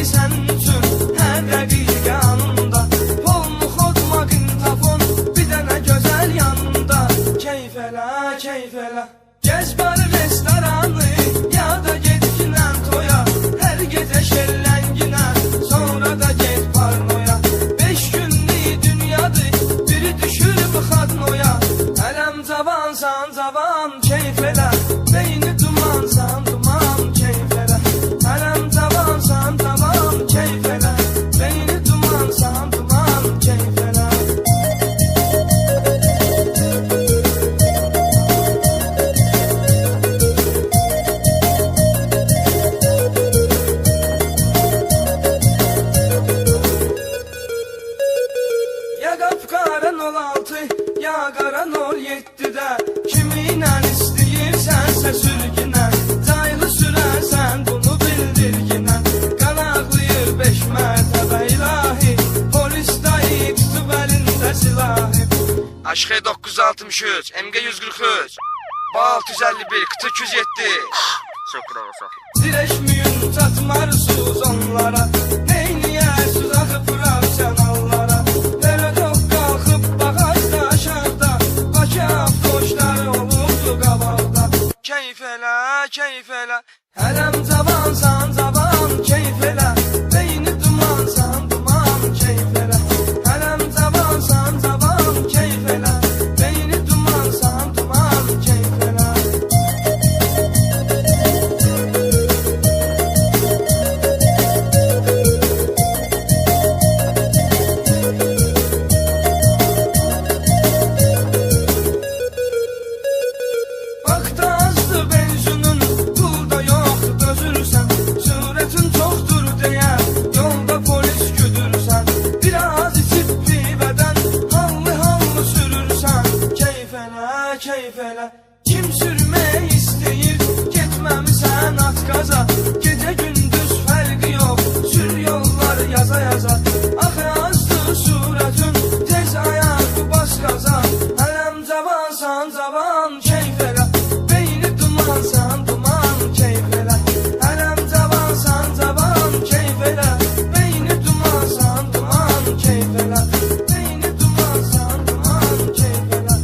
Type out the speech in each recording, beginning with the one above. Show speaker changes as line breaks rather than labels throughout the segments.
sen üçün hər dəqiqə anında. Polmu xod maqintafon bir dənə gözəl yanında. Keyf elə, keyf elə, gəz barı restoranı, ya da get ginən toya, hər gecə şellənginə, sonra da get parnoya. 5 günlük dünyadır, biri düşür bu xadnoya. Hələm cavansan cavan, keyf elə, beyni dumansan duman, keyf elə. Hələm cavansan cavan, keyf elə, beyni dumansan duman, keyf elə. Ya qapqaran 16, ya qaran 17-də, kiminlə istəyirsənsə sürgünə, caylı sürərsən bunu bildirginə. Qanaqlayır 5 mərtəbə ilahi, polis dayı tutub əlində silahı. Aşk 963, MG 143, Ba 651, Kıtı 207.
Şükran sağ.
Dirəşməyin çatmarsız onlara, neyniyərsiniz axı professionallara. Teletok qalxıb bağazda aşağıda, Bakı avtoşları olubdu qabaqda. Keyf elə, keyf elə, hələm cavansan cavan, keyf elə, beyni dumansan duman, keyf elə. Hələm cavansan cavan, keyf elə, beyni dumansan duman, keyf elə. Vaxtı azdı benzinin, pulda yoxdur dözürsən. Sürətin çoxdur deyə yolda polis güdürsən. Biraz içib pivədən hallı sürürsən. Keyf elə, keyf elə, kim sürmək istəyir, getməmisən at qaza. Gecə gündüz fərqi yox, sür yollar yaza yaza. Axı azdı surətin, tez ayaq bas qaza. Hələm cavansan cavan, keyf elə, beyni dumansan duman, keyf elə. Hələm cavansan cavan, keyf elə, beyni dumansan duman, keyf elə. Beyni dumansan duman, keyf elə.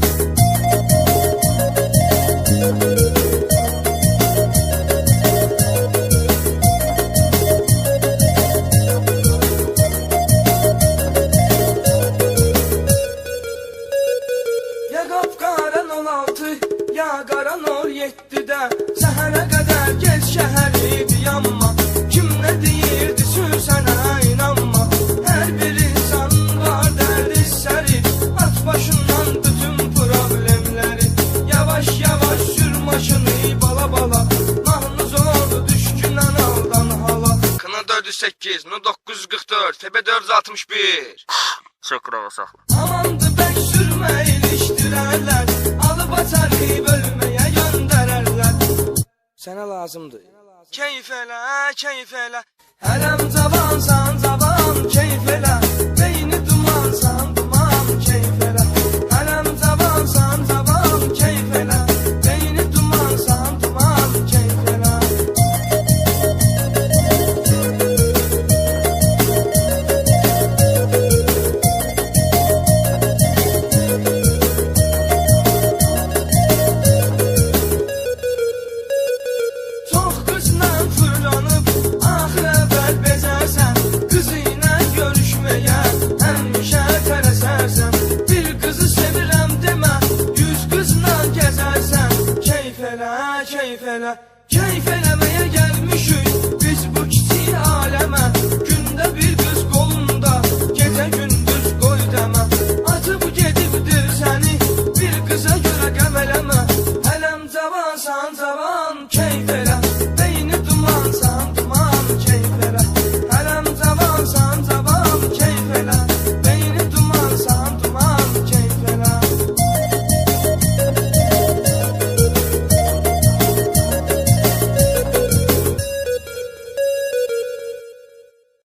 Ya qapqaran 16, ya qaran 17-də, səhərə qədər gez şəhəri dayanma. Kim nə deyirdi sənə inanma. Hər bir insanın var dərdi səri, at başından bütün problemləri. Yavaş yavaş sür maşını bala bala, mahnı zor düşkünən aldan hala. Kına 408, No 944, FB 461.
Şükran sağ.
Amandı bək sürmə ilişdirərlər, alıp açarı bölməyə göndərərlər. Sənə lazımdır. Keyf elə, keyf elə, hələm cavan.